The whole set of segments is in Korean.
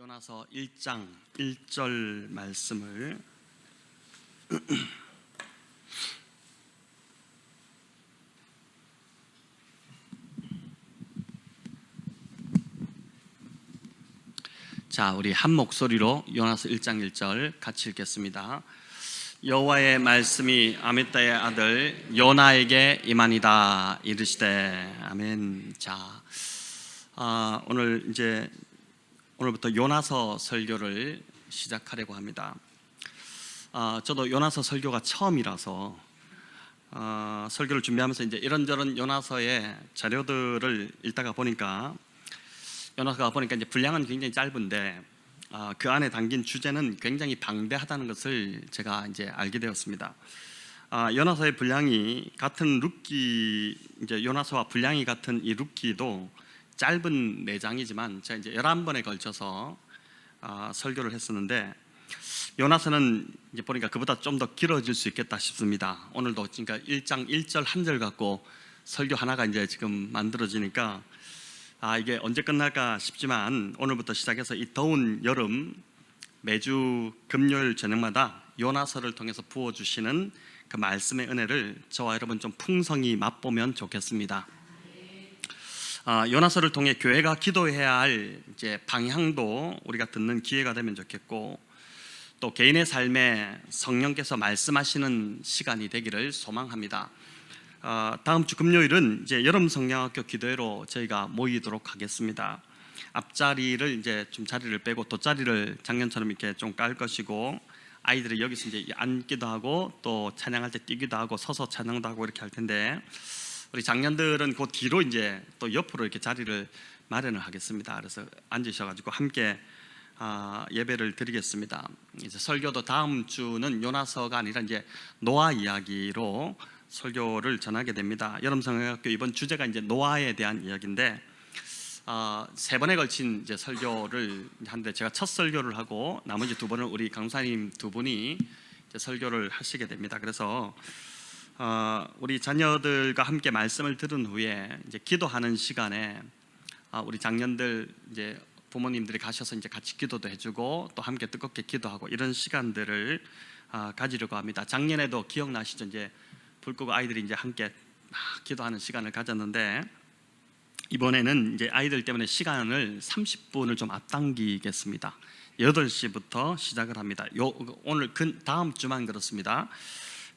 요나서 1장 1절 말씀을 자, 우리 한 목소리로 요나서 1장 1절 같이 읽겠습니다. 여호와의 말씀이 아미따의 아들 요나에게 임하니다 이르시되 아멘. 자, 오늘부터 요나서 설교를 시작하려고 합니다. 저도 요나서 설교가 처음이라서 설교를 준비하면서 이제 이런저런 요나서의 자료들을 읽다가 보니까 이제 분량은 굉장히 짧은데 그 안에 담긴 주제는 굉장히 방대하다는 것을 제가 이제 알게 되었습니다. 요나서의 분량이 같은 룻기, 이제 요나서와 분량이 같은 이 룻기도 짧은 4장이지만 제가 이제 11번에 걸쳐서 설교를 했었는데 요나서는 이제 보니까 그보다 좀 더 길어질 수 있겠다 싶습니다. 오늘도 그러니까 1장 1절 1절 갖고 설교 하나가 이제 지금 만들어지니까 이게 언제 끝날까 싶지만 오늘부터 시작해서 이 더운 여름 매주 금요일 저녁마다 요나서를 통해서 부어주시는 그 말씀의 은혜를 저와 여러분 좀 풍성히 맛보면 좋겠습니다. 요나서를 통해 교회가 기도해야 할 이제 방향도 우리가 듣는 기회가 되면 좋겠고, 또 개인의 삶에 성령께서 말씀하시는 시간이 되기를 소망합니다. 다음 주 금요일은 이제 여름 성령학교 기도회로 저희가 모이도록 하겠습니다. 앞자리를 이제 좀 자리를 빼고 돗자리를 작년처럼 이렇게 좀 깔 것이고, 아이들이 여기서 이제 앉기도 하고 또 찬양할 때 뛰기도 하고 서서 찬양도 하고 이렇게 할 텐데, 우리 장년들은 그 뒤로 이제 또 옆으로 이렇게 자리를 마련을 하겠습니다. 그래서 앉으셔가지고 함께 예배를 드리겠습니다. 이제 설교도 다음 주는 요나서가 아니라 이제 노아 이야기로 설교를 전하게 됩니다. 여름성경학교 이번 주제가 이제 노아에 대한 이야기인데 3번에 걸친 이제 설교를 하는데 제가 첫 설교를 하고 나머지 2번을 우리 강사님 2분이 이제 설교를 하시게 됩니다. 그래서 우리 자녀들과 함께 말씀을 들은 후에 이제 기도하는 시간에 우리 장년들 이제 부모님들이 가셔서 이제 같이 기도도 해주고 또 함께 뜨겁게 기도하고 이런 시간들을 가지려고 합니다. 작년에도 기억나시죠? 이제 불 끄고 아이들이 이제 함께 기도하는 시간을 가졌는데 이번에는 이제 아이들 때문에 시간을 30분을 좀 앞당기겠습니다. 8시부터 시작을 합니다. 오늘 다음 주만 그렇습니다.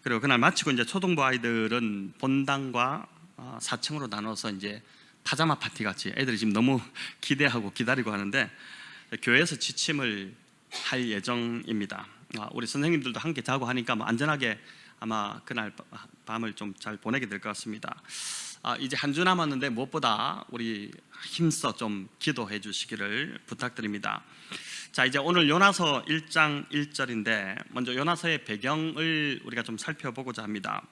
그리고 그날 마치고 이제 초등부 아이들은 본당과 4층으로 나눠서 이제 파자마 파티 같이 애들이 지금 너무 기대하고 기다리고 하는데 교회에서 지침을 할 예정입니다. 우리 선생님들도 함께 자고 하니까 뭐 안전하게 아마 그날 밤을 좀 잘 보내게 될 것 같습니다. 이제 한 주 남았는데 무엇보다 우리 힘써 좀 기도해 주시기를 부탁드립니다. 자, 이제 오늘 요나서 1장 1절인데 먼저 요나서의 배경을 우리가 좀 살펴보고자 합니다.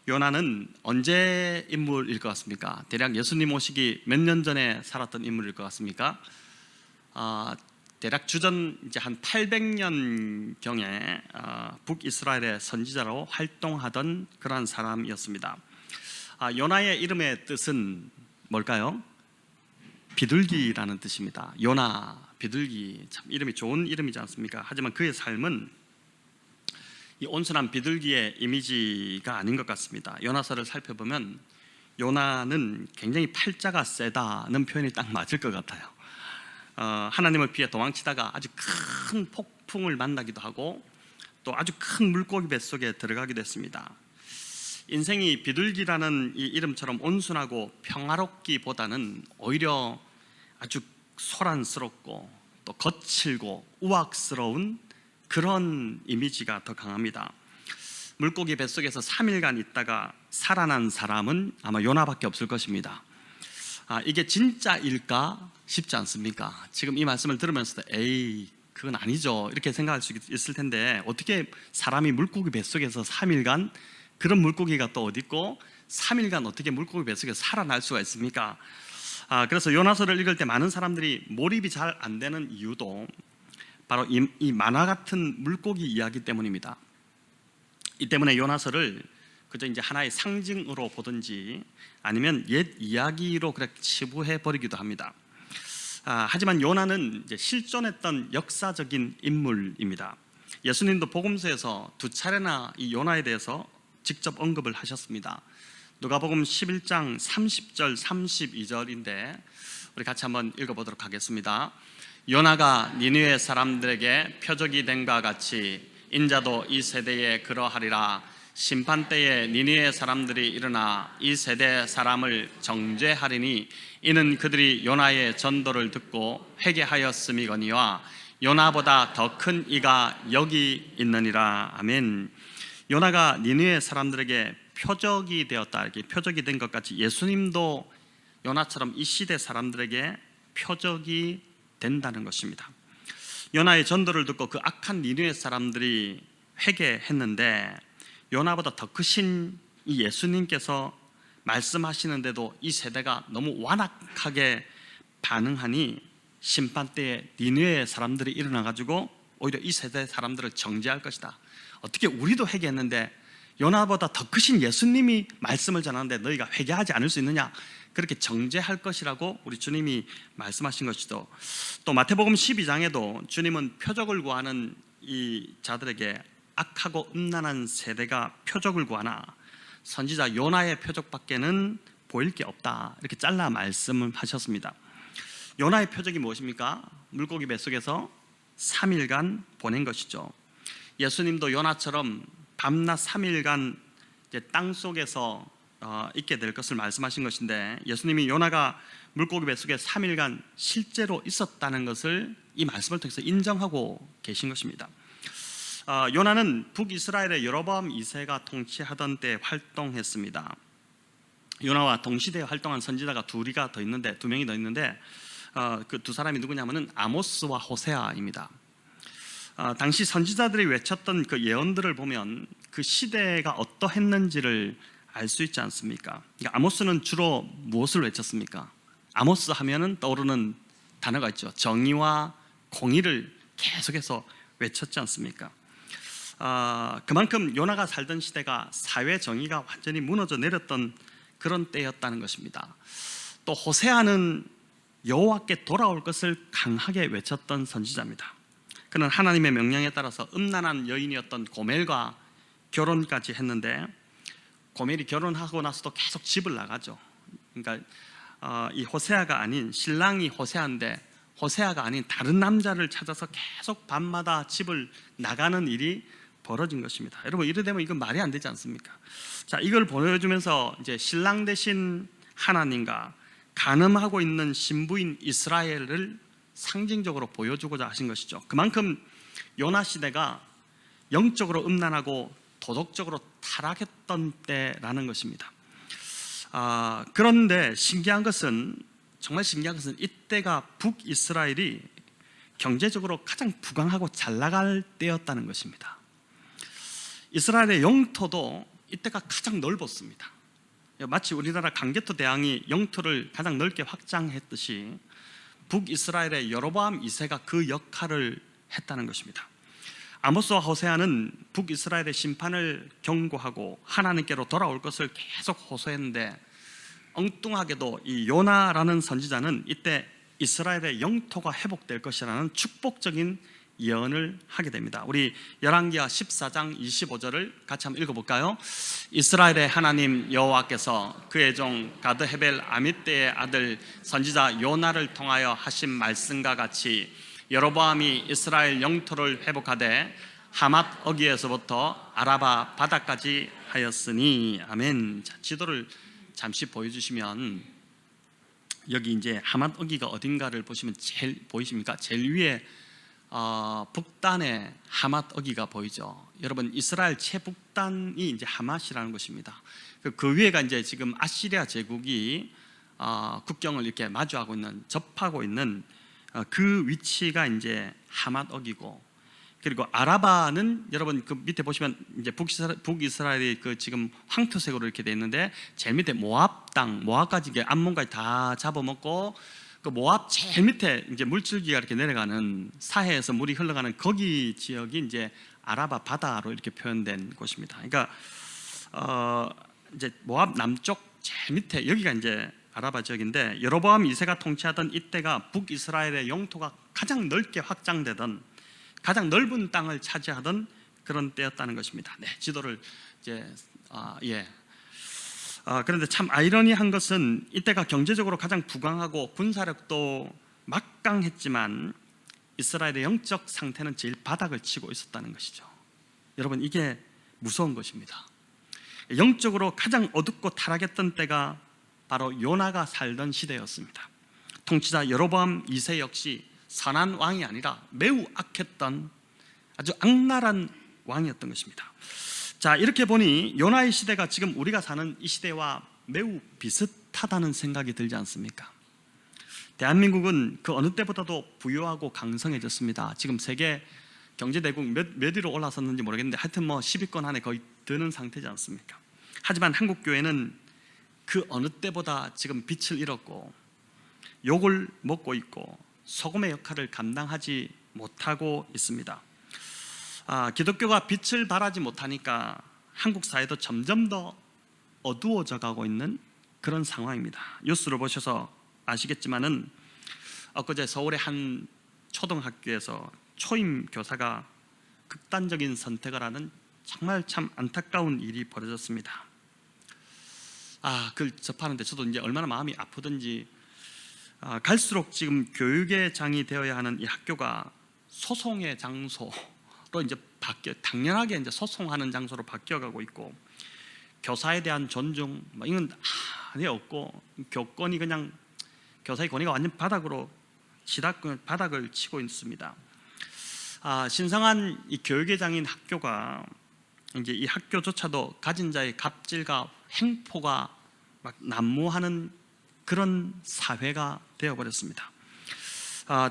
요나는 언제 인물일 것 같습니까? 대략 예수님 오시기 몇 년 전에 살았던 인물일 것 같습니까? 대략 주전 이제 한 800년 경에 북이스라엘의 선지자로 활동하던 그러한 사람이었습니다. 요나의 이름의 뜻은 뭘까요? 비둘기라는 뜻입니다. 요나, 비둘기, 참 이름이 좋은 이름이지 않습니까? 하지만 그의 삶은 이 온순한 비둘기의 이미지가 아닌 것 같습니다. 요나서를 살펴보면 요나는 굉장히 팔자가 세다는 표현이 딱 맞을 것 같아요. 하나님을 피해 도망치다가 아주 큰 폭풍을 만나기도 하고 또 아주 큰 물고기 뱃속에 들어가기도 했습니다. 인생이 비둘기라는 이 이름처럼 온순하고 평화롭기보다는 오히려 아주 소란스럽고 또 거칠고 우악스러운 그런 이미지가 더 강합니다. 물고기 뱃속에서 3일간 있다가 살아난 사람은 아마 요나밖에 없을 것입니다. 이게 진짜일까 싶지 않습니까? 지금 이 말씀을 들으면서도 에이 그건 아니죠 이렇게 생각할 수 있을 텐데, 어떻게 사람이 물고기 뱃속에서 3일간, 그런 물고기가 또 어디 있고 3일간 어떻게 물고기 뱃속에서 살아날 수가 있습니까? 그래서 요나서를 읽을 때 많은 사람들이 몰입이 잘 안 되는 이유도 바로 이 만화 같은 물고기 이야기 때문입니다. 이 때문에 요나서를 그저 이제 하나의 상징으로 보든지 아니면 옛 이야기로 그렇게 치부해 버리기도 합니다. 하지만 요나는 이제 실존했던 역사적인 인물입니다. 예수님도 복음서에서 두 차례나 이 요나에 대해서 직접 언급을 하셨습니다. 누가복음 11장 30절 32절인데 우리 같이 한번 읽어보도록 하겠습니다. 요나가 니느웨 사람들에게 표적이 된 바 같이 인자도 이 세대에 그러하리라. 심판 때에 니느웨 사람들이 일어나 이 세대 사람을 정죄하리니 이는 그들이 요나의 전도를 듣고 회개하였음이거니와 요나보다 더 큰 이가 여기 있느니라. 아멘. 요나가 니느웨 사람들에게 표적이 되었다, 이렇게 표적이 된 것 같이 예수님도 요나처럼 이 시대 사람들에게 표적이 된다는 것입니다. 요나의 전도를 듣고 그 악한 니느웨 사람들이 회개했는데 요나보다 더 크신 이 예수님께서 말씀하시는데도 이 세대가 너무 완악하게 반응하니 심판 때에 니느웨 사람들이 일어나가지고 오히려 이 세대 사람들을 정죄할 것이다. 어떻게 우리도 회개했는데 요나보다 더 크신 예수님이 말씀을 전하는데 너희가 회개하지 않을 수 있느냐, 그렇게 정죄할 것이라고 우리 주님이 말씀하신 것이죠. 또 마태복음 12장에도 주님은 표적을 구하는 이 자들에게 악하고 음란한 세대가 표적을 구하나 선지자 요나의 표적밖에는 보일 게 없다, 이렇게 잘라 말씀을 하셨습니다. 요나의 표적이 무엇입니까? 물고기 뱃속에서 3일간 보낸 것이죠. 예수님도 요나처럼 밤낮 3일간 이제 땅 속에서 있게 될 것을 말씀하신 것인데 예수님이 요나가 물고기 뱃속에 3일간 실제로 있었다는 것을 이 말씀을 통해서 인정하고 계신 것입니다. 요나는 북이스라엘의 여로보암 2세가 통치하던 때 활동했습니다. 요나와 동시대에 활동한 선지자가 두 명이 더 있는데 그 두 사람이 누구냐면은 아모스와 호세아입니다. 당시 선지자들이 외쳤던 그 예언들을 보면 그 시대가 어떠했는지를 알 수 있지 않습니까? 그러니까 아모스는 주로 무엇을 외쳤습니까? 아모스 하면은 떠오르는 단어가 있죠. 정의와 공의를 계속해서 외쳤지 않습니까? 그만큼 요나가 살던 시대가 사회 정의가 완전히 무너져 내렸던 그런 때였다는 것입니다. 또 호세아는 여호와께 돌아올 것을 강하게 외쳤던 선지자입니다. 그는 하나님의 명령에 따라서 음란한 여인이었던 고멜과 결혼까지 했는데 고멜이 결혼하고 나서도 계속 집을 나가죠. 그러니까 이 호세아가 아닌, 신랑이 호세아인데 호세아가 아닌 다른 남자를 찾아서 계속 밤마다 집을 나가는 일이 벌어진 것입니다. 여러분, 이래 되면 이건 말이 안 되지 않습니까? 자, 이걸 보여주면서 이제 신랑 대신 하나님과 간음하고 있는 신부인 이스라엘을 상징적으로 보여주고자 하신 것이죠. 그만큼 요나 시대가 영적으로 음란하고 도덕적으로 타락했던 때라는 것입니다. 그런데 정말 신기한 것은 이때가 북이스라엘이 경제적으로 가장 부강하고 잘 나갈 때였다는 것입니다. 이스라엘의 영토도 이때가 가장 넓었습니다. 마치 우리나라 강개토 대왕이 영토를 가장 넓게 확장했듯이 북이스라엘의 여로보암 2세가 그 역할을 했다는 것입니다. 아모스와 호세아는 북이스라엘의 심판을 경고하고 하나님께로 돌아올 것을 계속 호소했는데 엉뚱하게도 이 요나라는 선지자는 이때 이스라엘의 영토가 회복될 것이라는 축복적인 예언을 하게 됩니다. 우리 열왕기하 14장 25절을 같이 한번 읽어볼까요? 이스라엘의 하나님 여호와께서 그의 종 가드 헤벨 아미떼의 아들 선지자 요나를 통하여 하신 말씀과 같이 여로보암이 이스라엘 영토를 회복하되 하맛 어귀에서부터 아라바 바다까지 하였으니. 아멘. 자, 지도를 잠시 보여주시면 여기 이제 하맛 어귀가 어딘가를 보시면 보이십니까? 제일 위에 북단에 하맛 어귀가 보이죠. 여러분, 이스라엘 최북단이 이제 하맛이라는 곳입니다. 그 위에가 이제 지금 아시리아 제국이 국경을 이렇게 마주하고 있는, 접하고 있는 그 위치가 이제 하맛 어귀고, 그리고 아라바는 여러분 그 밑에 보시면 이제 북이스라엘이 그 지금 황토색으로 이렇게 돼 있는데 제일 밑에 모압 땅, 모압까지 이게 암몬까지 다 잡아먹고 그 모압 제일 밑에 이제 물줄기가 이렇게 내려가는 사해에서 물이 흘러가는 거기 지역이 이제 아라바 바다로 이렇게 표현된 곳입니다. 그러니까 이제 모압 남쪽 제일 밑에 여기가 이제 아라바 지역인데 여로보암 2세가 통치하던 이때가 북이스라엘의 영토가 가장 넓게 확장되던 가장 넓은 땅을 차지하던 그런 때였다는 것입니다. 네, 지도를 이제 그런데 참 아이러니한 것은 이때가 경제적으로 가장 부강하고 군사력도 막강했지만 이스라엘의 영적 상태는 제일 바닥을 치고 있었다는 것이죠. 여러분, 이게 무서운 것입니다. 영적으로 가장 어둡고 타락했던 때가 바로 요나가 살던 시대였습니다. 통치자 여로보암 2세 역시 선한 왕이 아니라 매우 악했던 아주 악랄한 왕이었던 것입니다. 자, 이렇게 보니 요나의 시대가 지금 우리가 사는 이 시대와 매우 비슷하다는 생각이 들지 않습니까? 대한민국은 그 어느 때보다도 부유하고 강성해졌습니다. 지금 세계 경제대국 몇 위로 올라섰는지 모르겠는데 하여튼 10위권 안에 거의 드는 상태지 않습니까? 하지만 한국교회는 그 어느 때보다 지금 빛을 잃었고 욕을 먹고 있고 소금의 역할을 감당하지 못하고 있습니다. 기독교가 빛을 발하지 못하니까 한국 사회도 점점 더 어두워져 가고 있는 그런 상황입니다. 뉴스를 보셔서 아시겠지만은 엊그제 서울의 한 초등학교에서 초임 교사가 극단적인 선택을 하는 정말 참 안타까운 일이 벌어졌습니다. 그걸 접하는데 저도 이제 얼마나 마음이 아프든지 갈수록 지금 교육의 장이 되어야 하는 이 학교가 소송의 장소로 이제 당연하게 이제 소송하는 장소로 바뀌어가고 있고 교사에 대한 존중 이건 아예 없고 교권이 그냥 교사의 권위가 완전 바닥을 치고 있습니다. 신성한 이 교육의 장인 학교가 이제 이 학교조차도 가진 자의 갑질과 횡포가 막 난무하는 그런 사회가 되어버렸습니다.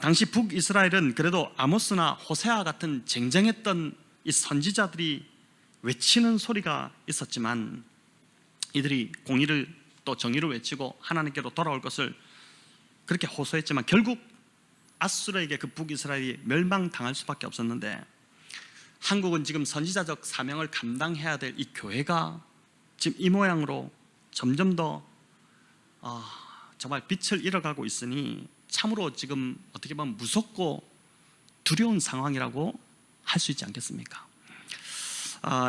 당시 북이스라엘은 그래도 아모스나 호세아 같은 쟁쟁했던 이 선지자들이 외치는 소리가 있었지만 이들이 공의를 또 정의를 외치고 하나님께로 돌아올 것을 그렇게 호소했지만 결국 아수르에게 그 북이스라엘이 멸망당할 수밖에 없었는데 한국은 지금 선지자적 사명을 감당해야 될 이 교회가 지금 이 모양으로 점점 더 정말 빛을 잃어가고 있으니 참으로 지금 어떻게 보면 무섭고 두려운 상황이라고 할 수 있지 않겠습니까?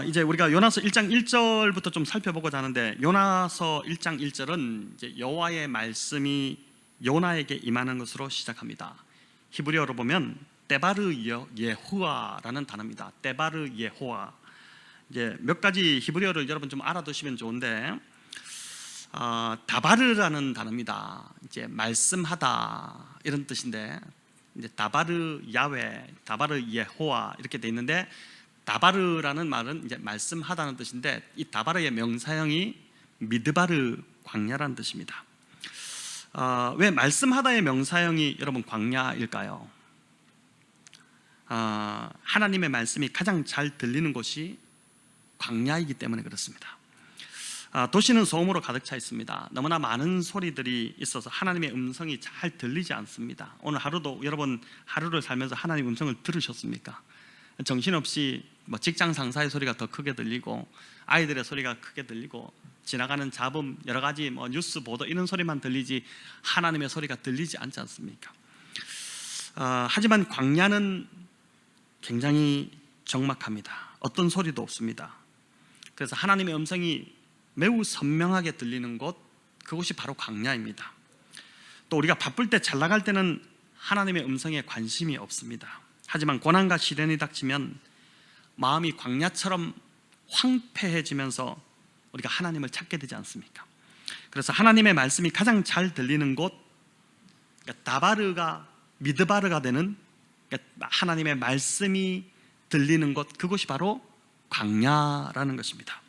이제 우리가 요나서 1장 1절부터 좀 살펴보고자 하는데 요나서 1장 1절은 이제 여호와의 말씀이 요나에게 임하는 것으로 시작합니다. 히브리어로 보면 데바르 예호와라는 단어입니다. 데바르 예호와. 이제 몇 가지 히브리어를 여러분 좀 알아두시면 좋은데 다바르라는 단어입니다. 이제 말씀하다 이런 뜻인데 이제 다바르 야훼, 다바르 예호와 이렇게 돼 있는데 다바르라는 말은 이제 말씀하다는 뜻인데 이 다바르의 명사형이 미드바르 광야라는 뜻입니다. 왜 말씀하다의 명사형이 여러분 광야일까요? 하나님의 말씀이 가장 잘 들리는 곳이 광야이기 때문에 그렇습니다. 도시는 소음으로 가득 차 있습니다. 너무나 많은 소리들이 있어서 하나님의 음성이 잘 들리지 않습니다. 오늘 하루도 여러분 하루를 살면서 하나님의 음성을 들으셨습니까? 정신없이 직장 상사의 소리가 더 크게 들리고 아이들의 소리가 크게 들리고 지나가는 잡음 여러 가지 뉴스 보도 이런 소리만 들리지 하나님의 소리가 들리지 않지 않습니까? 하지만 광야는 굉장히 적막합니다. 어떤 소리도 없습니다. 그래서 하나님의 음성이 매우 선명하게 들리는 곳, 그곳이 바로 광야입니다. 또 우리가 바쁠 때 잘 나갈 때는 하나님의 음성에 관심이 없습니다. 하지만 고난과 시련이 닥치면 마음이 광야처럼 황폐해지면서 우리가 하나님을 찾게 되지 않습니까? 그래서 하나님의 말씀이 가장 잘 들리는 곳, 다바르가 미드바르가 되는 하나님의 말씀이 들리는 곳, 그곳이 바로 광야라는 것입니다.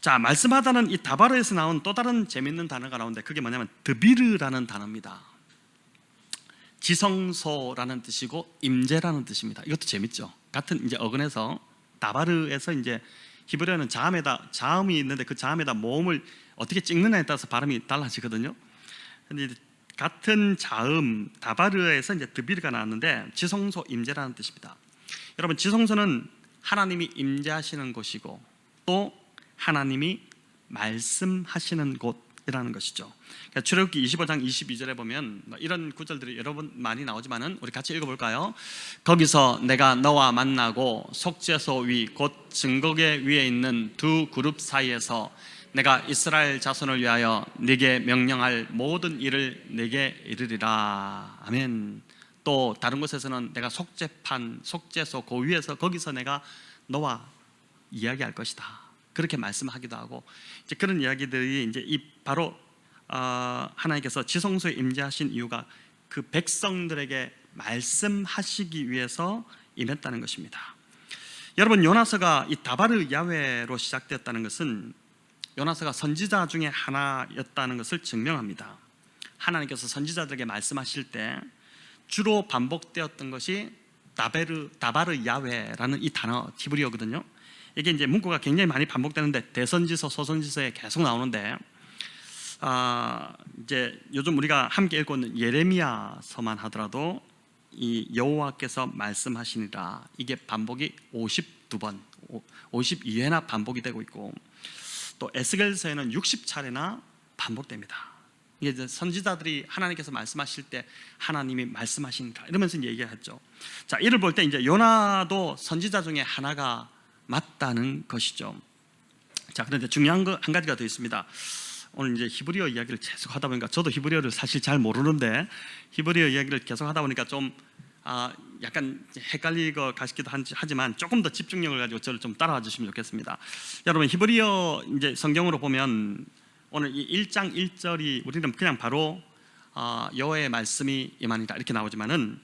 자, 말씀하다는 이 다바르에서 나온 또 다른 재밌는 단어가 나오는데 그게 뭐냐면 드비르라는 단어입니다. 지성소라는 뜻이고 임재라는 뜻입니다. 이것도 재밌죠. 같은 이제 어근에서 다바르에서 이제 히브리어는 자음이 있는데 그 자음에다 모음을 어떻게 찍느냐에 따라서 발음이 달라지거든요. 근데 같은 자음 다바르에서 이제 드비르가 나왔는데 지성소 임재라는 뜻입니다. 여러분, 지성소는 하나님이 임재하시는 곳이고 또 하나님이 말씀하시는 곳, 이라는 것이죠. 그러니까 출애굽기 25장 22절에 보면 이런 구절들이 여러 번 많이 나오지만은 우리 같이 읽어볼까요? 거기서 내가 너와 만나고 속죄소 위 곧 증거계 위에 있는 두 그룹 사이에서 내가 이스라엘 자손을 위하여 네게 명령할 모든 일을 네게 이르리라. 아멘. 또 다른 곳에서는 내가 속죄판 속죄소 그 위에서 거기서 내가 너와 이야기할 것이다. 그렇게 말씀하기도 하고 이제 그런 이야기들이 이제 이 바로 하나님께서 지성소에 임재하신 이유가 그 백성들에게 말씀하시기 위해서 임했다는 것입니다. 여러분, 요나서가 이 다바르 야훼로 시작되었다는 것은 요나서가 선지자 중에 하나였다는 것을 증명합니다. 하나님께서 선지자들에게 말씀하실 때 주로 반복되었던 것이 다바르 야훼라는 이 단어 히브리어거든요. 이게 이제 문구가 굉장히 많이 반복되는데 대선지서, 소선지서에 계속 나오는데 이제 요즘 우리가 함께 읽고 있는 예레미야서만 하더라도 이 여호와께서 말씀하시니라 이게 반복이 52번, 52회나 반복이 되고 있고 또 에스겔서에는 60차례나 반복됩니다. 이게 이제 선지자들이 하나님께서 말씀하실 때 하나님이 말씀하시니라 이러면서 얘기하죠. 자, 이를 볼 때 이제 요나도 선지자 중에 하나가 맞다는 것이죠. 자, 그런데 중요한 거 한 가지가 더 있습니다. 오늘 이제 히브리어 이야기를 계속 하다 보니까 저도 히브리어를 사실 잘 모르는데 히브리어 이야기를 계속 하다 보니까 좀 약간 헷갈리고 가시기도 하지만 조금 더 집중력을 가지고 저를 좀 따라와 주시면 좋겠습니다. 여러분, 히브리어 이제 성경으로 보면 오늘 이 1장 1절이 우리는 그냥 바로 여호와의 말씀이 임하니라 이렇게 나오지만은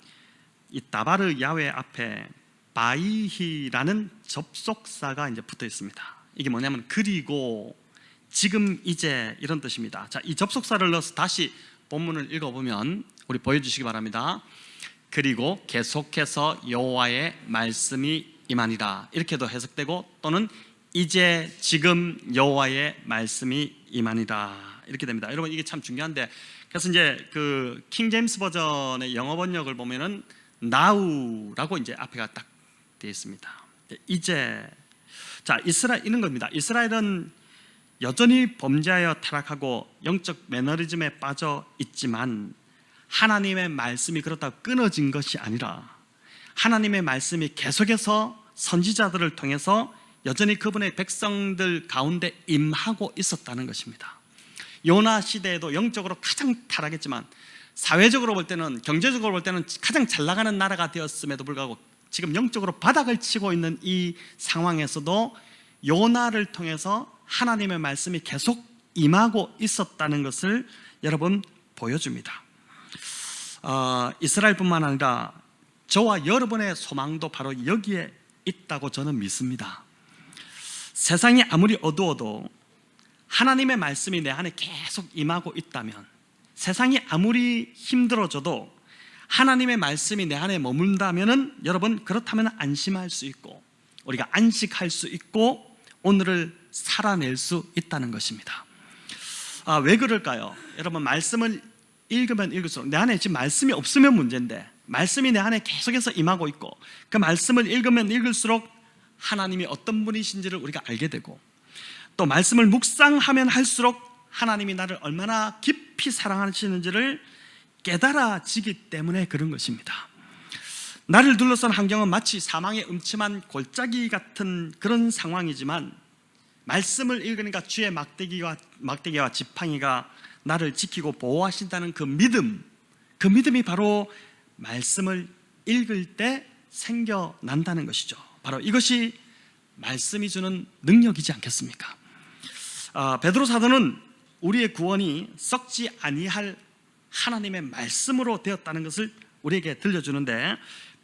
이 다바르 야훼 앞에 바이히라는 접속사가 이제 붙어 있습니다. 이게 뭐냐면 그리고, 지금, 이제 이런 뜻입니다. 자, 이 접속사를 넣어서 다시 본문을 읽어보면 우리 보여주시기 바랍니다. 그리고 계속해서 여호와의 말씀이 임하니라 이렇게도 해석되고 또는 이제 지금 여호와의 말씀이 임하니라 이렇게 됩니다. 여러분, 이게 참 중요한데 그래서 이제 그 킹 제임스 버전의 영어 번역을 보면은 now라고 이제 앞에가 딱 되어 있습니다. 이제 자, 이스라엘 이런 겁니다. 이스라엘은 여전히 범죄하여 타락하고 영적 매너리즘에 빠져 있지만 하나님의 말씀이 그렇다고 끊어진 것이 아니라 하나님의 말씀이 계속해서 선지자들을 통해서 여전히 그분의 백성들 가운데 임하고 있었다는 것입니다. 요나 시대에도 영적으로 가장 타락했지만 사회적으로 볼 때는, 경제적으로 볼 때는 가장 잘 나가는 나라가 되었음에도 불구하고 지금 영적으로 바닥을 치고 있는 이 상황에서도 요나를 통해서 하나님의 말씀이 계속 임하고 있었다는 것을 여러분 보여줍니다. 이스라엘뿐만 아니라 저와 여러분의 소망도 바로 여기에 있다고 저는 믿습니다. 세상이 아무리 어두워도 하나님의 말씀이 내 안에 계속 임하고 있다면, 세상이 아무리 힘들어져도 하나님의 말씀이 내 안에 머문다면은 여러분, 그렇다면 안심할 수 있고 우리가 안식할 수 있고 오늘을 살아낼 수 있다는 것입니다. 왜 그럴까요? 여러분, 말씀을 읽으면 읽을수록 내 안에 지금 말씀이 없으면 문제인데 말씀이 내 안에 계속해서 임하고 있고 그 말씀을 읽으면 읽을수록 하나님이 어떤 분이신지를 우리가 알게 되고 또 말씀을 묵상하면 할수록 하나님이 나를 얼마나 깊이 사랑하시는지를 깨달아지기 때문에 그런 것입니다. 나를 둘러싼 환경은 마치 사망의 음침한 골짜기 같은 그런 상황이지만 말씀을 읽으니까 주의 막대기와 지팡이가 나를 지키고 보호하신다는 그 믿음이 바로 말씀을 읽을 때 생겨난다는 것이죠. 바로 이것이 말씀이 주는 능력이지 않겠습니까? 베드로 사도는 우리의 구원이 썩지 아니할 하나님의 말씀으로 되었다는 것을 우리에게 들려주는데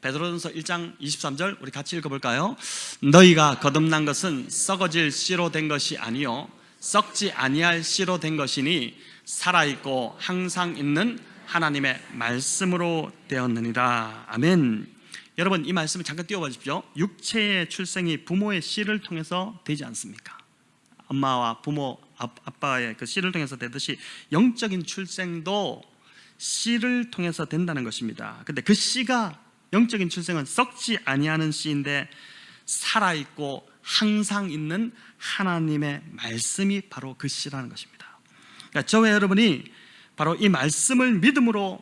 베드로전서 1장 23절 우리 같이 읽어볼까요? 너희가 거듭난 것은 썩어질 씨로 된 것이 아니요 썩지 아니할 씨로 된 것이니 살아있고 항상 있는 하나님의 말씀으로 되었느니라. 아멘. 여러분, 이 말씀을 잠깐 띄워봐 주십시오. 육체의 출생이 부모의 씨를 통해서 되지 않습니까? 엄마와 부모, 아빠의 그 씨를 통해서 되듯이 영적인 출생도 씨를 통해서 된다는 것입니다. 근데 그 씨가, 영적인 출생은 썩지 아니하는 씨인데 살아있고 항상 있는 하나님의 말씀이 바로 그 씨라는 것입니다. 그러니까 저와 여러분이 바로 이 말씀을 믿음으로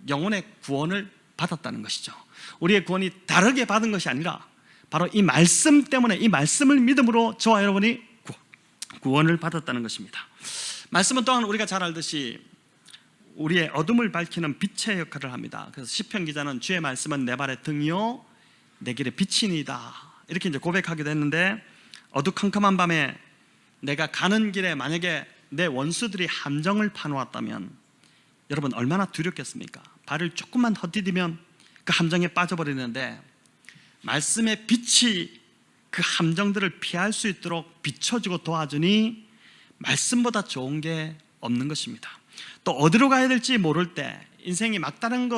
영혼의 구원을 받았다는 것이죠. 우리의 구원이 다르게 받은 것이 아니라 바로 이 말씀 때문에, 이 말씀을 믿음으로 저와 여러분이 구원을 받았다는 것입니다. 말씀은 또한 우리가 잘 알듯이 우리의 어둠을 밝히는 빛의 역할을 합니다. 그래서 시편 기자는 주의 말씀은 내 발의 등이요 내 길의 빛이니이다, 이렇게 이제 고백하기도 했는데, 어두컴컴한 밤에 내가 가는 길에 만약에 내 원수들이 함정을 파놓았다면 여러분 얼마나 두렵겠습니까? 발을 조금만 헛디디면 그 함정에 빠져버리는데, 말씀의 빛이 그 함정들을 피할 수 있도록 비춰주고 도와주니 말씀보다 좋은 게 없는 것입니다. 또 어디로 가야 될지 모를 때, 인생이 막다른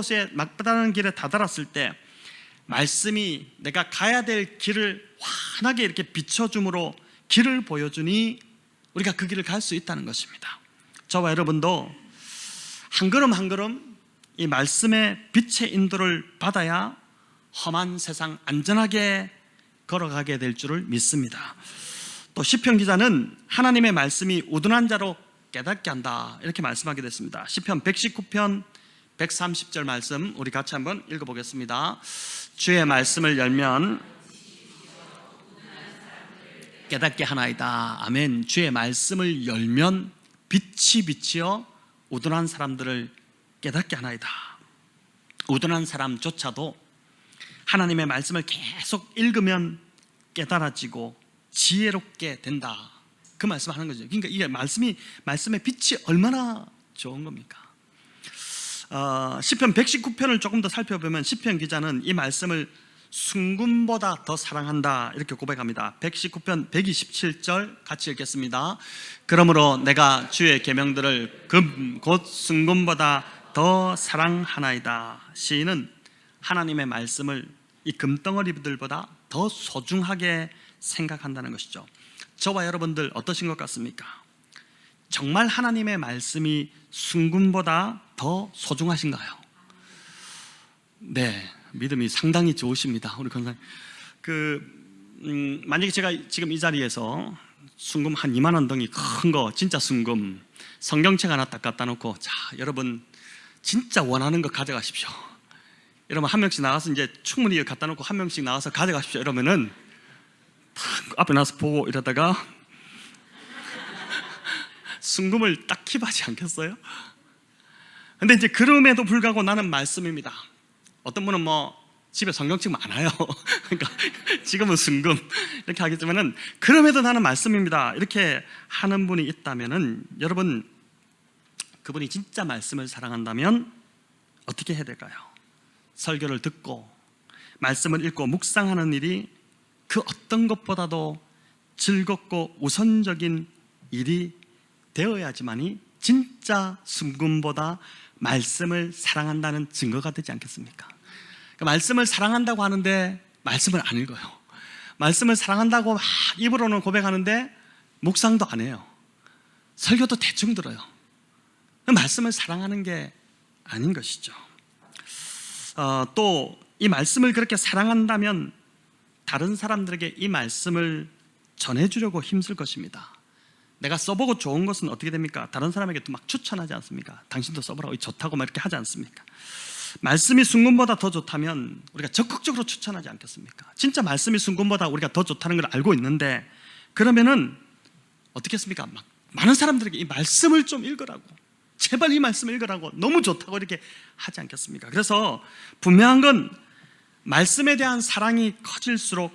길에 다다랐을 때 말씀이 내가 가야 될 길을 환하게 이렇게 비춰줌으로 길을 보여주니 우리가 그 길을 갈 수 있다는 것입니다. 저와 여러분도 한 걸음 한 걸음 이 말씀의 빛의 인도를 받아야 험한 세상 안전하게 걸어가게 될 줄을 믿습니다. 또 시편 기자는 하나님의 말씀이 우둔한 자로 깨닫게 한다, 이렇게 말씀하게 됐습니다. 시편 119편 130절 말씀 우리 같이 한번 읽어보겠습니다. 주의 말씀을 열면 깨닫게 하나이다. 아멘. 주의 말씀을 열면 빛이 비치어 우둔한 사람들을 깨닫게 하나이다. 우둔한 사람조차도 하나님의 말씀을 계속 읽으면 깨달아지고 지혜롭게 된다, 그 말씀을 하는 거죠. 그러니까 이게 말씀의 빛이 얼마나 좋은 겁니까? 시편 119편을 조금 더 살펴보면 시편 기자는 이 말씀을 순금보다 더 사랑한다, 이렇게 고백합니다. 119편 127절 같이 읽겠습니다. 그러므로 내가 주의 계명들을 곧 순금보다 더 사랑하나이다. 시인은 하나님의 말씀을 이 금덩어리들보다 더 소중하게 생각한다는 것이죠. 저와 여러분들 어떠신 것 같습니까? 정말 하나님의 말씀이 순금보다 더 소중하신가요? 네, 믿음이 상당히 좋으십니다, 우리 권사님. 만약에 제가 지금 이 자리에서 순금 한 2만 원 덩이 큰 거, 진짜 순금 성경책 하나 딱 갖다 놓고, 자, 여러분 진짜 원하는 거 가져가십시오. 여러분 한 명씩 나가서 이제 충분히 갖다 놓고 한 명씩 나가서 가져가십시오. 이러면은 탁 앞에 나서 보고 이러다가 순금을 딱 킵하지 않겠어요? 근데 이제 그럼에도 불구하고 나는 말씀입니다. 어떤 분은 뭐 집에 성경책 많아요. 그러니까 지금은 순금 이렇게 하겠지만은 그럼에도 나는 말씀입니다, 이렇게 하는 분이 있다면은 여러분, 그분이 진짜 말씀을 사랑한다면 어떻게 해야 될까요? 설교를 듣고 말씀을 읽고 묵상하는 일이 그 어떤 것보다도 즐겁고 우선적인 일이 되어야지만이 진짜 순금보다 말씀을 사랑한다는 증거가 되지 않겠습니까? 그러니까 말씀을 사랑한다고 하는데 말씀을 안 읽어요. 말씀을 사랑한다고 막 입으로는 고백하는데 묵상도 안 해요. 설교도 대충 들어요. 말씀을 사랑하는 게 아닌 것이죠. 또 이 말씀을 그렇게 사랑한다면 다른 사람들에게 이 말씀을 전해주려고 힘쓸 것입니다. 내가 써보고 좋은 것은 어떻게 됩니까? 다른 사람에게 또 막 추천하지 않습니까? 당신도 써보라고, 좋다고 막 이렇게 하지 않습니까? 말씀이 순금보다 더 좋다면 우리가 적극적으로 추천하지 않겠습니까? 진짜 말씀이 순금보다 우리가 더 좋다는 걸 알고 있는데, 그러면은 어떻게 했습니까? 막 많은 사람들에게 이 말씀을 좀 읽으라고, 제발 이 말씀을 읽으라고, 너무 좋다고 이렇게 하지 않겠습니까? 그래서 분명한 건 말씀에 대한 사랑이 커질수록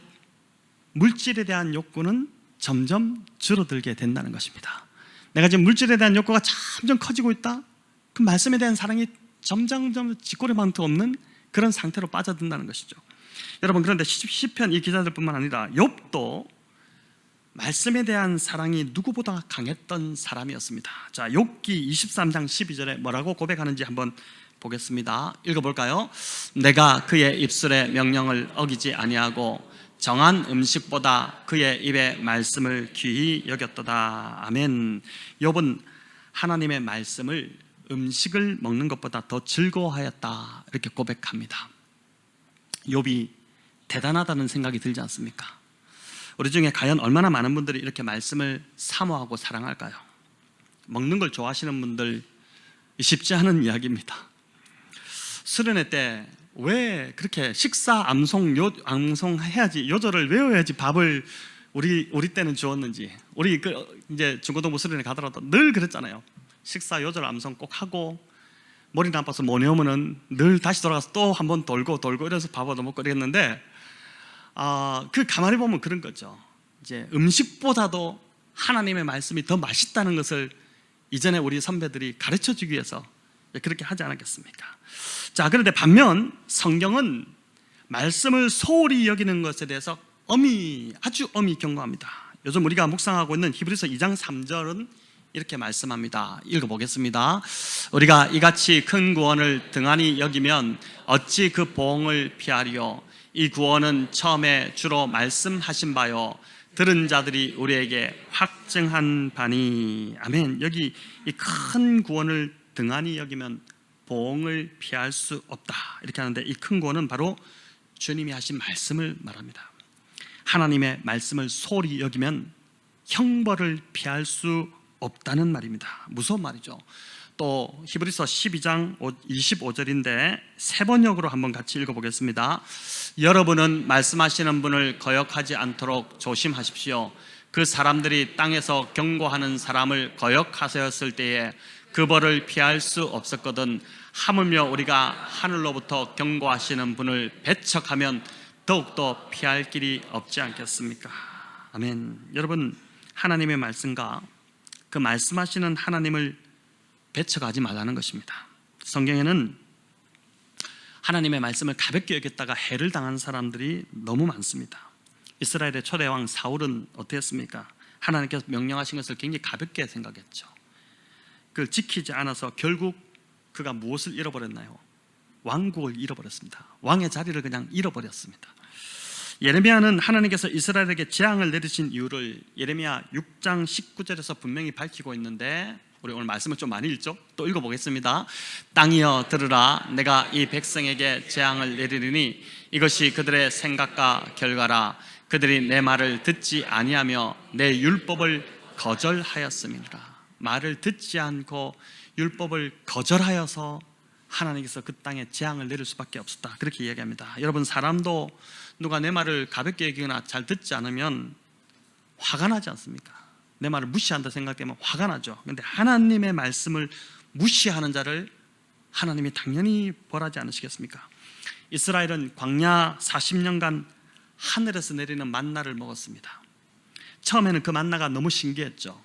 물질에 대한 욕구는 점점 줄어들게 된다는 것입니다. 내가 지금 물질에 대한 욕구가 점점 커지고 있다? 그럼 말씀에 대한 사랑이 점점 쥐꼬리만도 없는 그런 상태로 빠져든다는 것이죠. 여러분, 그런데 시편 이 기자들뿐만 아니라 욥도 말씀에 대한 사랑이 누구보다 강했던 사람이었습니다. 자, 욥기 23장 12절에 뭐라고 고백하는지 한번 보겠습니다. 읽어볼까요? 내가 그의 입술의 명령을 어기지 아니하고 정한 음식보다 그의 입의 말씀을 귀히 여겼도다. 아멘. 욥은 하나님의 말씀을 음식을 먹는 것보다 더 즐거워하였다, 이렇게 고백합니다. 욥이 대단하다는 생각이 들지 않습니까? 우리 중에 과연 얼마나 많은 분들이 이렇게 말씀을 사모하고 사랑할까요? 먹는 걸 좋아하시는 분들 쉽지 않은 이야기입니다. 수련회 때 왜 그렇게 식사 암송해야지, 요절을 외워야지 밥을 우리 때는 주었는지, 우리 이제 중고등부 수련회 가더라도 늘 그랬잖아요. 식사 요절 암송 꼭 하고, 머리 나빠서 못 외우면은 늘 다시 돌아가서 또 한 번 돌고 이래서 밥 얻어 먹고 이랬는데, 가만히 보면 그런 거죠. 이제 음식보다도 하나님의 말씀이 더 맛있다는 것을 이전에 우리 선배들이 가르쳐 주기 위해서 그렇게 하지 않았겠습니까? 자, 그런데 반면 성경은 말씀을 소홀히 여기는 것에 대해서 아주 엄히 경고합니다. 요즘 우리가 묵상하고 있는 히브리서 2장 3절은 이렇게 말씀합니다. 읽어보겠습니다. 우리가 이같이 큰 구원을 등한히 여기면 어찌 그 보응을 피하리요? 이 구원은 처음에 주로 말씀하신 바요, 들은 자들이 우리에게 확증한 바니. 아멘. 여기 이 큰 구원을 등한히 여기면 보응을 피할 수 없다, 이렇게 하는데, 이 큰 구원은 바로 주님이 하신 말씀을 말합니다. 하나님의 말씀을 소홀히 여기면 형벌을 피할 수 없다는 말입니다. 무서운 말이죠. 또 히브리서 12장 25절인데 세 번역으로 한번 같이 읽어보겠습니다. 여러분은 말씀하시는 분을 거역하지 않도록 조심하십시오. 그 사람들이 땅에서 경고하는 사람을 거역하였을 때에 그 벌을 피할 수 없었거든, 하물며 우리가 하늘로부터 경고하시는 분을 배척하면 더욱더 피할 길이 없지 않겠습니까? 아멘. 여러분, 하나님의 말씀과 그 말씀하시는 하나님을 배척하지 말라는 것입니다. 성경에는 하나님의 말씀을 가볍게 여겼다가 해를 당한 사람들이 너무 많습니다. 이스라엘의 초대왕 사울은 어땠습니까? 하나님께서 명령하신 것을 굉장히 가볍게 생각했죠. 그걸 지키지 않아서 결국 그가 무엇을 잃어버렸나요? 왕국을 잃어버렸습니다. 왕의 자리를 그냥 잃어버렸습니다. 예레미야는 하나님께서 이스라엘에게 재앙을 내리신 이유를 예레미야 6장 19절에서 분명히 밝히고 있는데, 우리 오늘 말씀을 좀 많이 읽죠? 또 읽어보겠습니다. 땅이여 들으라, 내가 이 백성에게 재앙을 내리리니 이것이 그들의 생각과 결과라. 그들이 내 말을 듣지 아니하며 내 율법을 거절하였음이니라. 말을 듣지 않고 율법을 거절하여서 하나님께서 그 땅에 재앙을 내릴 수밖에 없었다, 그렇게 이야기합니다. 여러분, 사람도 누가 내 말을 가볍게 여기거나 잘 듣지 않으면 화가 나지 않습니까? 내 말을 무시한다 생각되면 화가 나죠. 그런데 하나님의 말씀을 무시하는 자를 하나님이 당연히 벌하지 않으시겠습니까? 이스라엘은 광야 40년간 하늘에서 내리는 만나를 먹었습니다. 처음에는 그 만나가 너무 신기했죠.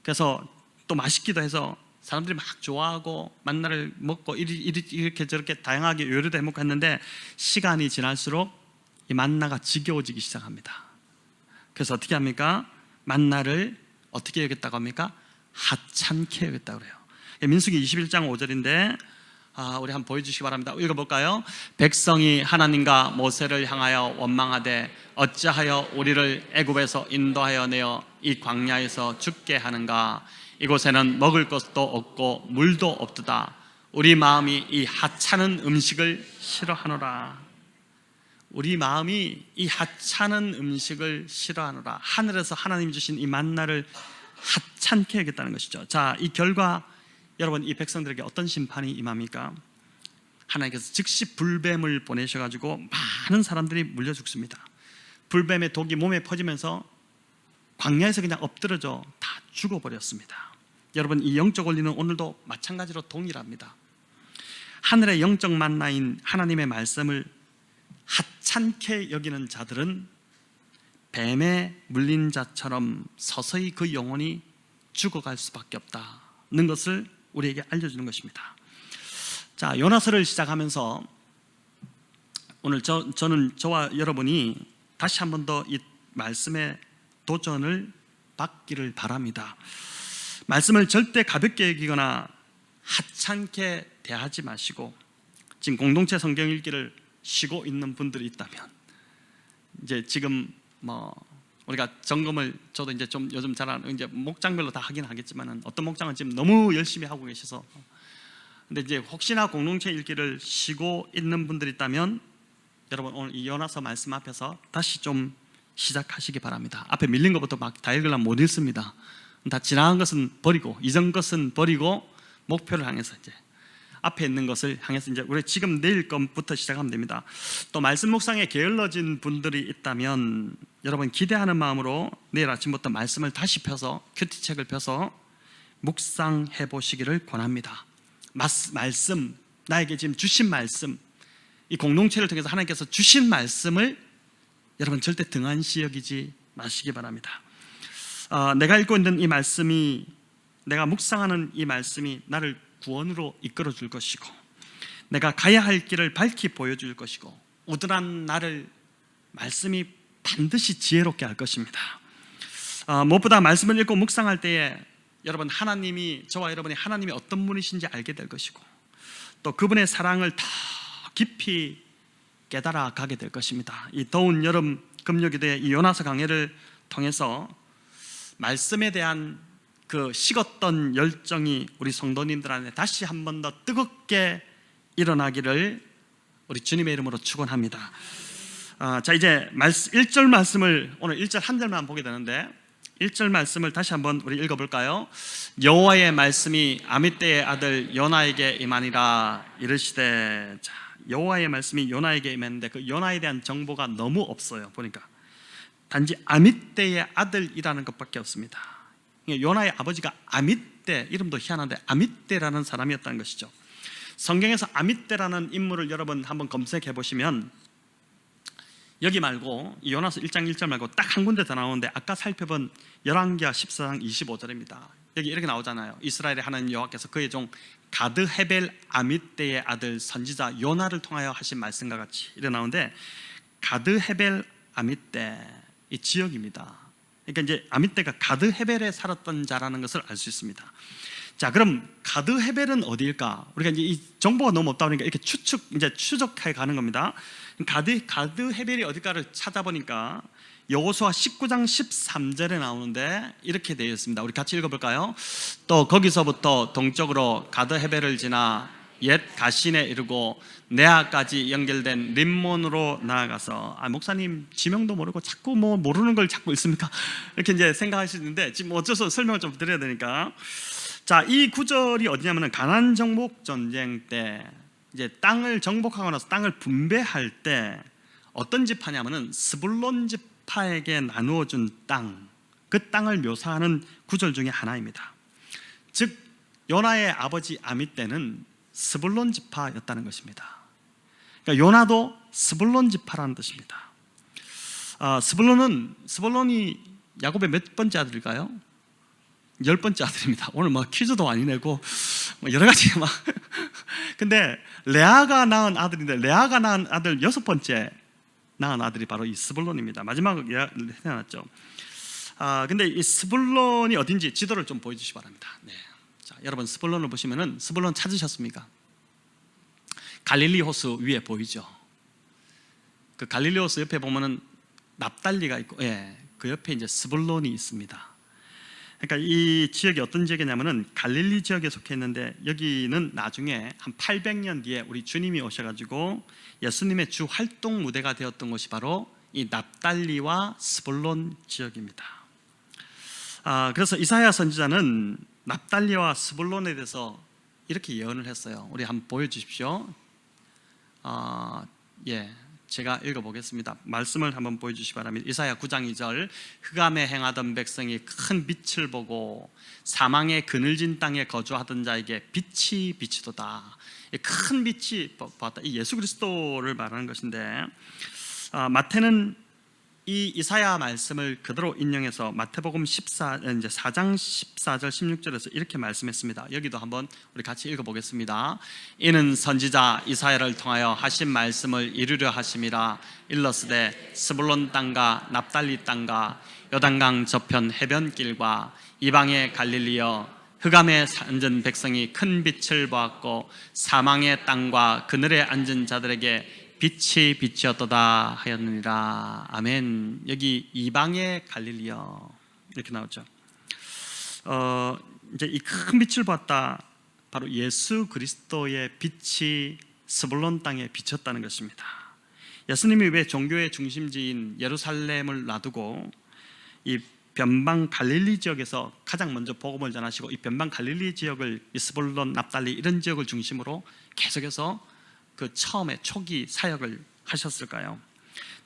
그래서 또 맛있기도 해서 사람들이 막 좋아하고 만나를 먹고 이렇게 저렇게 다양하게 요리도 해먹고 했는데, 시간이 지날수록 이 만나가 지겨워지기 시작합니다. 그래서 어떻게 합니까? 만나를 어떻게 여겼다고 합니까? 하찮게 여겼다고 그래요. 민수기 21장 5절인데 우리 한번 보여주시기 바랍니다. 읽어볼까요? 백성이 하나님과 모세를 향하여 원망하되 어찌하여 우리를 애굽에서 인도하여 내어 이 광야에서 죽게 하는가? 이곳에는 먹을 것도 없고 물도 없도다. 우리 마음이 이 하찮은 음식을 싫어하노라. 우리 마음이 이 하찮은 음식을 싫어하노라. 하늘에서 하나님 주신 이 만나를 하찮게 여겼다는 것이죠. 자, 이 결과 여러분, 이 백성들에게 어떤 심판이 임합니까? 하나님께서 즉시 불뱀을 보내셔가지고 많은 사람들이 물려 죽습니다. 불뱀의 독이 몸에 퍼지면서 광야에서 그냥 엎드러져 다 죽어버렸습니다. 여러분, 이 영적 원리는 오늘도 마찬가지로 동일합니다. 하늘의 영적 만나인 하나님의 말씀을 하찮게 여기는 자들은 뱀에 물린 자처럼 서서히 그 영혼이 죽어갈 수밖에 없다는 것을 우리에게 알려주는 것입니다. 자, 요나서를 시작하면서 오늘 저는 저와 여러분이 다시 한 번 더 이 말씀의 도전을 받기를 바랍니다. 말씀을 절대 가볍게 여기거나 하찮게 대하지 마시고, 지금 공동체 성경 읽기를 쉬고 있는 분들이 있다면, 이제 지금 우리가 점검을 저도 이제 좀 요즘 잘 이제 목장별로 다 하긴 하겠지만은, 어떤 목장은 지금 너무 열심히 하고 계셔서, 근데 이제 혹시나 공동체 읽기를 쉬고 있는 분들이 있다면, 여러분 오늘 이 요나서 말씀 앞에서 다시 좀 시작하시기 바랍니다. 앞에 밀린 것부터 막 다 읽으려면 못 읽습니다. 다 지나간 것은 버리고 이전 것은 버리고 목표를 향해서 이제 앞에 있는 것을 향해서 이제 우리 지금 내일 것부터 시작하면 됩니다. 또 말씀 묵상에 게을러진 분들이 있다면 여러분 기대하는 마음으로 내일 아침부터 말씀을 다시 펴서 큐티책을 펴서 묵상해 보시기를 권합니다. 말씀, 나에게 지금 주신 말씀, 이 공동체를 통해서 하나님께서 주신 말씀을 여러분 절대 등한시 여기지 마시기 바랍니다. 내가 읽고 있는 이 말씀이, 내가 묵상하는 이 말씀이 나를 구원으로 이끌어 줄 것이고, 내가 가야 할 길을 밝히 보여줄 것이고, 우둔한 나를 말씀이 반드시 지혜롭게 할 것입니다. 무엇보다 말씀을 읽고 묵상할 때에 여러분 하나님이, 저와 여러분이 하나님이 어떤 분이신지 알게 될 것이고, 또 그분의 사랑을 더 깊이 깨달아 가게 될 것입니다. 이 더운 여름 금요기도의 이 요나서 강해를 통해서 말씀에 대한 그 식었던 열정이 우리 성도님들 안에 다시 한 번 더 뜨겁게 일어나기를 우리 주님의 이름으로 축원합니다. 자, 이제 1절 말씀을 오늘 1절 한 절만 보게 되는데 1절 말씀을 다시 한번 우리 읽어볼까요? 여호와의 말씀이 아미떼의 아들 요나에게 임하니라 이르시되. 자, 여호와의 말씀이 요나에게 임했는데 그 요나에 대한 정보가 너무 없어요. 보니까 단지 아미떼의 아들이라는 것밖에 없습니다. 요나의 아버지가 아미떼, 이름도 희한한데 아미떼라는 사람이었다는 것이죠. 성경에서 아미떼라는 인물을 여러분 한번 검색해 보시면 여기 말고 요나서 1장 1절 말고 딱 한 군데 더 나오는데 아까 살펴본 열왕기하 14장 25절입니다. 여기 이렇게 나오잖아요. 이스라엘의 하나님 여호와께서 그의 종 가드 헤벨 아미떼의 아들 선지자 요나를 통하여 하신 말씀과 같이 이렇게 나오는데, 가드 헤벨 아미떼, 이 지역입니다. 그러니까 이제 아미떼가 가드 헤벨에 살았던 자라는 것을 알 수 있습니다. 자, 그럼 가드 헤벨은 어디일까? 우리가 이제 이 정보가 너무 없다 보니까 이렇게 추적해 가는 겁니다. 가드 헤벨이 어딜까를 찾아보니까 여호수아 19장 13절에 나오는데 이렇게 되어 있습니다. 우리 같이 읽어볼까요? 또 거기서부터 동쪽으로 가드 헤벨을 지나 옛 가신에 이르고 네아까지 연결된 림몬으로 나아가서, 목사님 지명도 모르고 자꾸 뭐 모르는 걸 자꾸 읽습니까? 이렇게 이제 생각하시는데 지금 어째서 설명을 좀 드려야 되니까. 자, 이 구절이 어디냐면은 가나안 정복 전쟁 때 이제 땅을 정복하고 나서 땅을 분배할 때 어떤 지파냐면은 스불론 지파에게 나누어 준 땅, 그 땅을 묘사하는 구절 중에 하나입니다. 즉 요나의 아버지 아미떼는 스불론 지파였다는 것입니다. 그러니까 요나도 스불론 지파라는 뜻입니다. 스불론이 야곱의 몇 번째 아들일까요? 10번째 아들입니다. 오늘 뭐 퀴즈도 많이 내고 뭐 여러 가지 막. 근데 레아가 낳은 아들인데, 레아가 낳은 아들 6번째 낳은 아들이 바로 이 스불론입니다. 마지막으로 태어났죠. 근데 이 스불론이 어딘지 지도를 좀 보여주시기 바랍니다. 네. 자, 여러분 스불론을 보시면은, 스불론 찾으셨습니까? 갈릴리 호수 위에 보이죠? 그 갈릴리 호수 옆에 보면은 납달리가 있고, 그 옆에 이제 스불론이 있습니다. 그러니까 이 지역이 어떤 지역이냐면은 갈릴리 지역에 속해 있는데, 여기는 나중에 한 800년 뒤에 우리 주님이 오셔가지고 예수님의 주 활동 무대가 되었던 곳이 바로 이 납달리와 스불론 지역입니다. 그래서 이사야 선지자는 납달리와 스불론에 대해서 이렇게 예언을 했어요. 우리 한번 보여주십시오. 제가 읽어보겠습니다. 말씀을 한번 보여주시기 바랍니다. 이사야 9장 2절. 흑암에 행하던 백성이 큰 빛을 보고 사망의 그늘진 땅에 거주하던 자에게 빛이 비치도다. 큰 빛이 보았다. 이 예수 그리스도를 말하는 것인데, 마태는 이 이사야 말씀을 그대로 인용해서 마태복음 4장 14절 16절에서 이렇게 말씀했습니다. 여기도 한번 우리 같이 읽어보겠습니다. 이는 선지자 이사야를 통하여 하신 말씀을 이루려 하심이라. 일러스되 스불론 땅과 납달리 땅과 요단강 저편 해변길과 이방의 갈릴리여, 흑암에 앉은 백성이 큰 빛을 보았고 사망의 땅과 그늘에 앉은 자들에게 빛이 비치었도다 하였느니라. 아멘. 여기 이방의 갈릴리여 이렇게 나오죠. 이제 이 큰 빛을 봤다, 바로 예수 그리스도의 빛이 스불론 땅에 비쳤다는 것입니다. 예수님이 왜 종교의 중심지인 예루살렘을 놔두고 이 변방 갈릴리 지역에서 가장 먼저 복음을 전하시고, 이 변방 갈릴리 지역을 스불론, 납달리 이런 지역을 중심으로 계속해서 그 처음에 초기 사역을 하셨을까요?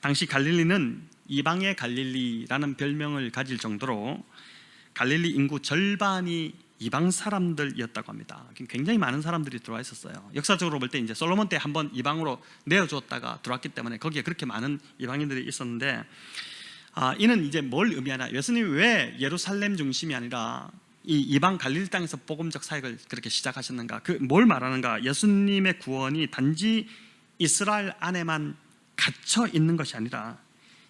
당시 갈릴리는 이방의 갈릴리라는 별명을 가질 정도로 갈릴리 인구 절반이 이방 사람들이었다고 합니다. 굉장히 많은 사람들이 들어와 있었어요. 역사적으로 볼 때 이제 솔로몬 때 한번 이방으로 내어주었다가 들어왔기 때문에 거기에 그렇게 많은 이방인들이 있었는데, 이는 이제 뭘 의미하나? 예수님이 왜 예루살렘 중심이 아니라 이 이방 갈릴리 땅에서 복음적 사역을 그렇게 시작하셨는가? 그 뭘 말하는가? 예수님의 구원이 단지 이스라엘 안에만 갇혀 있는 것이 아니라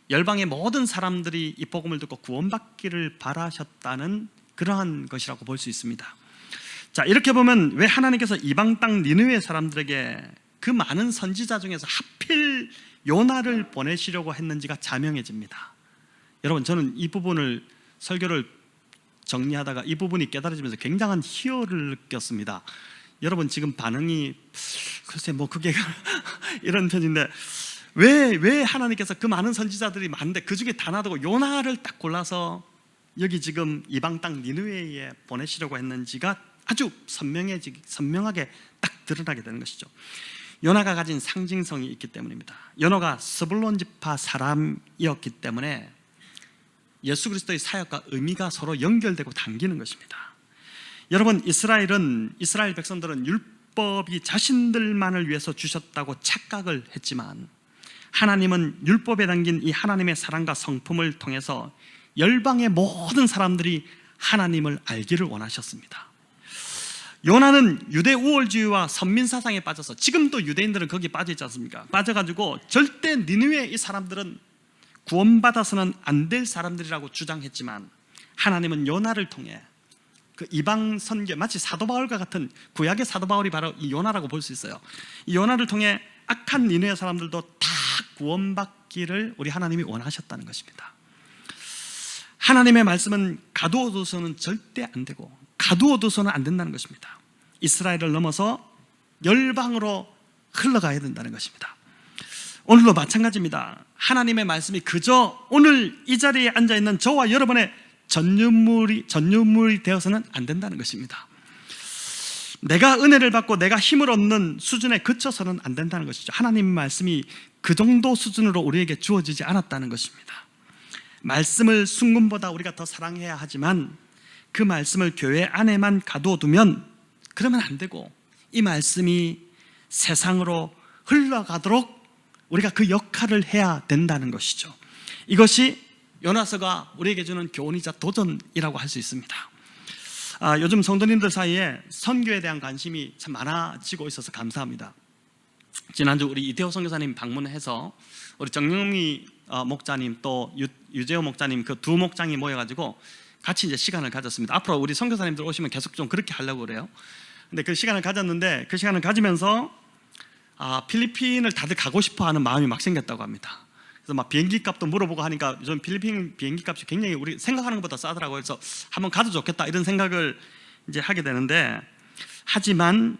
열방의 모든 사람들이 이 복음을 듣고 구원받기를 바라셨다는 그러한 것이라고 볼 수 있습니다. 자, 이렇게 보면 왜 하나님께서 이방 땅 니느웨 사람들에게 그 많은 선지자 중에서 하필 요나를 보내시려고 했는지가 자명해집니다. 여러분, 저는 이 부분을 설교를 정리하다가 이 부분이 깨달아지면서 굉장한 희열을 느꼈습니다. 여러분 지금 반응이 글쎄 뭐 그게 이런 편인데, 왜 하나님께서 그 많은 선지자들이 많은데 그 중에 다 놔두고 요나를 딱 골라서 여기 지금 이방 땅 니느웨에 보내시려고 했는지가 아주 선명하게 딱 드러나게 되는 것이죠. 요나가 가진 상징성이 있기 때문입니다. 요나가 스불론 지파 사람이었기 때문에 예수 그리스도의 사역과 의미가 서로 연결되고 당기는 것입니다. 여러분, 이스라엘 백성들은 율법이 자신들만을 위해서 주셨다고 착각을 했지만, 하나님은 율법에 담긴 이 하나님의 사랑과 성품을 통해서 열방의 모든 사람들이 하나님을 알기를 원하셨습니다. 요나는 유대 우월주의와 선민사상에 빠져서, 지금도 유대인들은 거기 빠져 있지 않습니까? 빠져가지고 절대 니느웨 이 사람들은 구원받아서는 안 될 사람들이라고 주장했지만, 하나님은 요나를 통해 그 이방 선교, 마치 사도 바울과 같은 구약의 사도 바울이 바로 이 요나라고 볼 수 있어요. 이 요나를 통해 악한 니느웨 사람들도 다 구원받기를 우리 하나님이 원하셨다는 것입니다. 하나님의 말씀은 가두어둬서는 절대 안 되고 가두어둬서는 안 된다는 것입니다. 이스라엘을 넘어서 열방으로 흘러가야 된다는 것입니다. 오늘도 마찬가지입니다. 하나님의 말씀이 그저 오늘 이 자리에 앉아있는 저와 여러분의 전유물이 되어서는 안 된다는 것입니다. 내가 은혜를 받고 내가 힘을 얻는 수준에 그쳐서는 안 된다는 것이죠. 하나님의 말씀이 그 정도 수준으로 우리에게 주어지지 않았다는 것입니다. 말씀을 순금보다 우리가 더 사랑해야 하지만, 그 말씀을 교회 안에만 가두어두면 그러면 안 되고, 이 말씀이 세상으로 흘러가도록 우리가 그 역할을 해야 된다는 것이죠. 이것이 요나서가 우리에게 주는 교훈이자 도전이라고 할 수 있습니다. 요즘 성도님들 사이에 선교에 대한 관심이 참 많아지고 있어서 감사합니다. 지난주 우리 이태호 선교사님 방문해서 우리 정영미 목자님 또 유재호 목자님 그 두 목장이 모여가지고 같이 이제 시간을 가졌습니다. 앞으로 우리 선교사님들 오시면 계속 좀 그렇게 하려고 그래요. 근데 그 시간을 가졌는데, 그 시간을 가지면서 필리핀을 다들 가고 싶어하는 마음이 막 생겼다고 합니다. 그래서 막 비행기 값도 물어보고 하니까 요즘 필리핀 비행기 값이 굉장히 우리 생각하는 것보다 싸더라고요. 그래서 한번 가도 좋겠다 이런 생각을 이제 하게 되는데, 하지만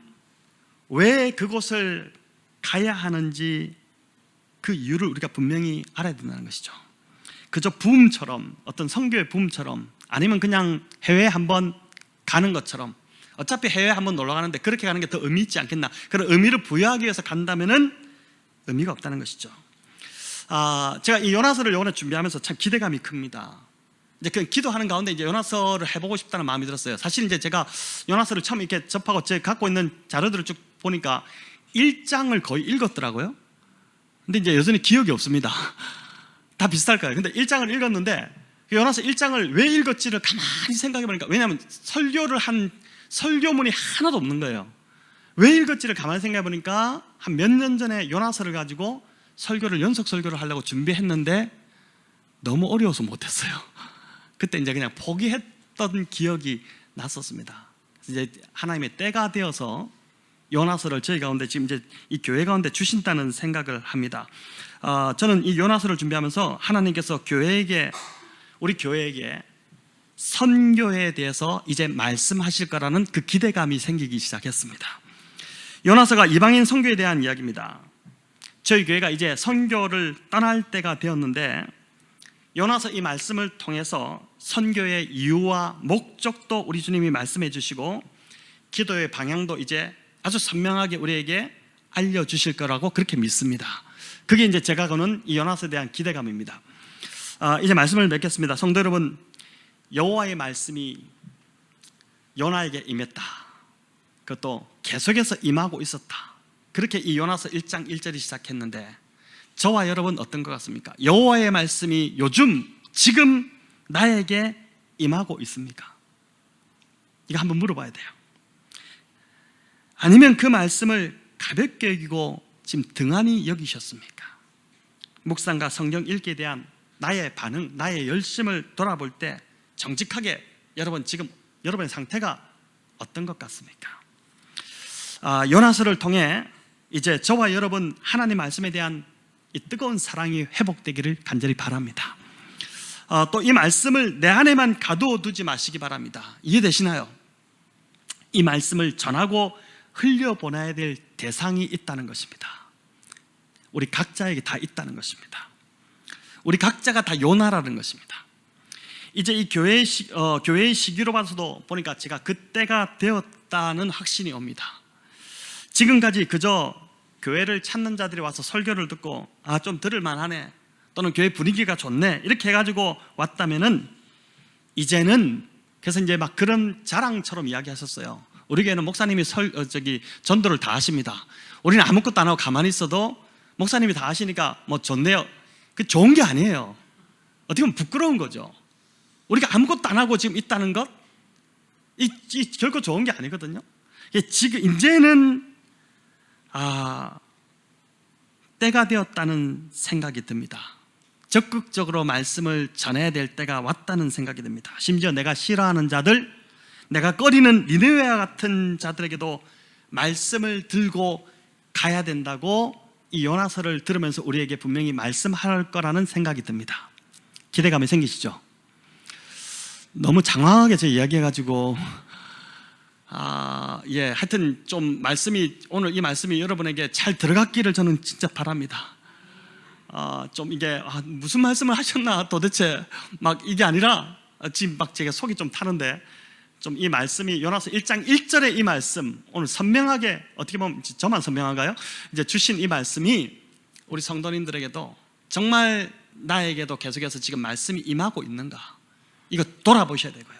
왜 그곳을 가야 하는지 그 이유를 우리가 분명히 알아야 된다는 것이죠. 그저 붐처럼, 어떤 선교의 붐처럼, 아니면 그냥 해외에 한번 가는 것처럼, 어차피 해외에 한번 놀러 가는데 그렇게 가는 게 더 의미 있지 않겠나, 그런 의미를 부여하기 위해서 간다면은 의미가 없다는 것이죠. 제가 이 요나서를 이번에 준비하면서 참 기대감이 큽니다. 이제 그 기도하는 가운데 이제 요나서를 해보고 싶다는 마음이 들었어요. 사실 이제 제가 요나서를 처음 이렇게 접하고 제가 갖고 있는 자료들을 쭉 보니까 1장을 거의 읽었더라고요. 근데 이제 여전히 기억이 없습니다. 다 비슷할 거예요. 근데 1장을 읽었는데 요나서 1장을 왜 읽었지를 가만히 생각해 보니까, 왜냐하면 설교를 한 설교문이 하나도 없는 거예요. 왜 읽었지를 가만히 생각해 보니까 한 몇 년 전에 요나서를 가지고 연속 설교를 하려고 준비했는데 너무 어려워서 못했어요. 그때 이제 그냥 포기했던 기억이 났었습니다. 이제 하나님의 때가 되어서 요나서를 저희 가운데 지금 이제 이 교회 가운데 주신다는 생각을 합니다. 저는 이 요나서를 준비하면서 하나님께서 우리 교회에게 선교에 대해서 이제 말씀하실 거라는 그 기대감이 생기기 시작했습니다. 요나서가 이방인 선교에 대한 이야기입니다. 저희 교회가 이제 선교를 떠날 때가 되었는데, 요나서 이 말씀을 통해서 선교의 이유와 목적도 우리 주님이 말씀해 주시고 기도의 방향도 이제 아주 선명하게 우리에게 알려주실 거라고 그렇게 믿습니다. 그게 이제 제가 거는 이 요나서에 대한 기대감입니다. 이제 말씀을 맺겠습니다. 성도 여러분, 여호와의 말씀이 요나에게 임했다. 그것도 계속해서 임하고 있었다. 그렇게 이 요나서 1장 1절이 시작했는데 저와 여러분 어떤 것 같습니까? 여호와의 말씀이 요즘 지금 나에게 임하고 있습니까? 이거 한번 물어봐야 돼요. 아니면 그 말씀을 가볍게 여기고 지금 등한히 여기셨습니까? 묵상과 성경 읽기에 대한 나의 반응, 나의 열심을 돌아볼 때 정직하게 여러분 지금 여러분의 상태가 어떤 것 같습니까? 요나서를 통해 이제 저와 여러분 하나님 말씀에 대한 이 뜨거운 사랑이 회복되기를 간절히 바랍니다. 또 이 말씀을 내 안에만 가두어두지 마시기 바랍니다. 이해되시나요? 이 말씀을 전하고 흘려보내야 될 대상이 있다는 것입니다. 우리 각자에게 다 있다는 것입니다. 우리 각자가 다 요나라는 것입니다. 이제 이 교회의 시기로 봐서도 보니까 제가 그때가 되었다는 확신이 옵니다. 지금까지 그저 교회를 찾는 자들이 와서 설교를 듣고 좀 들을만하네, 또는 교회 분위기가 좋네 이렇게 해가지고 왔다면은 이제는, 그래서 이제 막 그런 자랑처럼 이야기하셨어요. 우리 교회는 목사님이 전도를 다 하십니다. 우리는 아무것도 안 하고 가만히 있어도 목사님이 다 하시니까 뭐 좋네요. 그 좋은 게 아니에요. 어떻게 보면 부끄러운 거죠. 우리가 아무것도 안 하고 지금 있다는 것, 이 결코 좋은 게 아니거든요. 지금 이제는 때가 되었다는 생각이 듭니다. 적극적으로 말씀을 전해야 될 때가 왔다는 생각이 듭니다. 심지어 내가 싫어하는 자들, 내가 꺼리는 니느웨와 같은 자들에게도 말씀을 들고 가야 된다고 이 요나서를 들으면서 우리에게 분명히 말씀할 거라는 생각이 듭니다. 기대감이 생기시죠? 너무 장황하게 제가 이야기해가지고 하여튼 좀 오늘 이 말씀이 여러분에게 잘 들어갔기를 저는 진짜 바랍니다. 좀 이게 무슨 말씀을 하셨나 도대체 막 이게 아니라 지금 막 제가 속이 좀 타는데, 좀 이 말씀이 요나서 1장 1절의 이 말씀, 오늘 선명하게, 어떻게 보면 저만 선명한가요? 이제 주신 이 말씀이 우리 성도님들에게도 정말 나에게도 계속해서 지금 말씀이 임하고 있는가, 이거 돌아보셔야 되고요.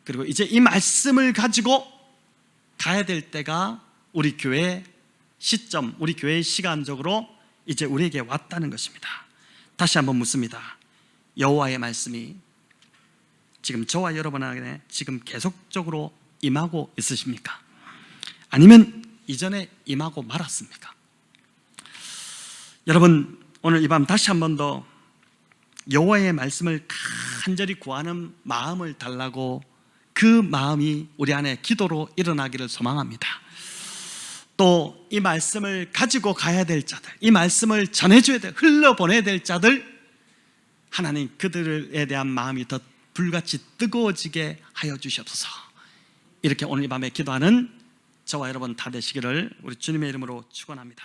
그리고 이제 이 말씀을 가지고 가야 될 때가 우리 교회 시점, 우리 교회 시간적으로 이제 우리에게 왔다는 것입니다. 다시 한번 묻습니다. 여호와의 말씀이 지금 저와 여러분 안에 지금 계속적으로 임하고 있으십니까? 아니면 이전에 임하고 말았습니까? 여러분, 오늘 이 밤 다시 한 번 더 여호와의 말씀을 간절히 구하는 마음을 달라고, 그 마음이 우리 안에 기도로 일어나기를 소망합니다. 또 이 말씀을 가지고 가야 될 자들, 이 말씀을 전해줘야 될, 흘러보내야 될 자들, 하나님 그들에 대한 마음이 더 불같이 뜨거워지게 하여 주시옵소서. 이렇게 오늘 이 밤에 기도하는 저와 여러분 다 되시기를 우리 주님의 이름으로 축원합니다.